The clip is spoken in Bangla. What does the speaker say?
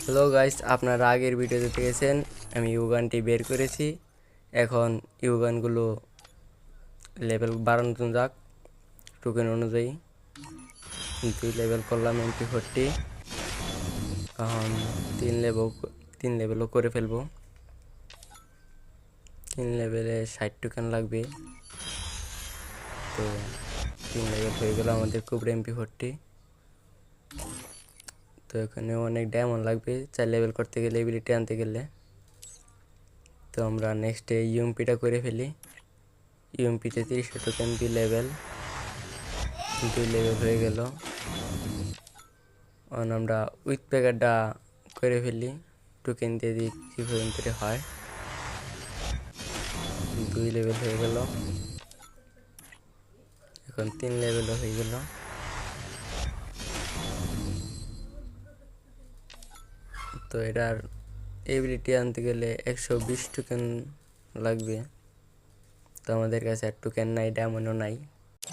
হ্যালো গাইস, আপনারা আগের ভিডিওতে দেখেছেন আমি ইউগানটি বের করেছি। এখন ইউগানগুলো লেভেল বাড়ানো যাক টোকেন অনুযায়ী। 2 লেভেল করলাম MP40। এখন 3 লেভেলও করে ফেলবো। 3 লেভেলে 60 টোকেন লাগবে। তো 3 লেভেল হয়ে গেল আমাদের কুবরা MP40। তো এখানে অনেক ডায়মন্ড লাগবে 4 লেভেল করতে গেলে, এবিলিটি আনতে গেলে। তো আমরা নেক্সটে ইউএমপিটা করে ফেলি। ইউএমপিতে 30 টোকেন, 2 লেভেল হয়ে গেল। এখন আমরা উইথ প্যাকেটটা করে ফেলি, টোকেন দিয়ে দিই কি পর্যন্ত হয়। 2 লেভেল হয়ে গেল, এখন 3 লেভেলও হয়ে গেল। তো এটার এবিলিটি আনতে গেলে 120 টোকেন লাগবে। তো আমাদের কাছে আর টোকেন নাই, ডায়মন্ডও নাই।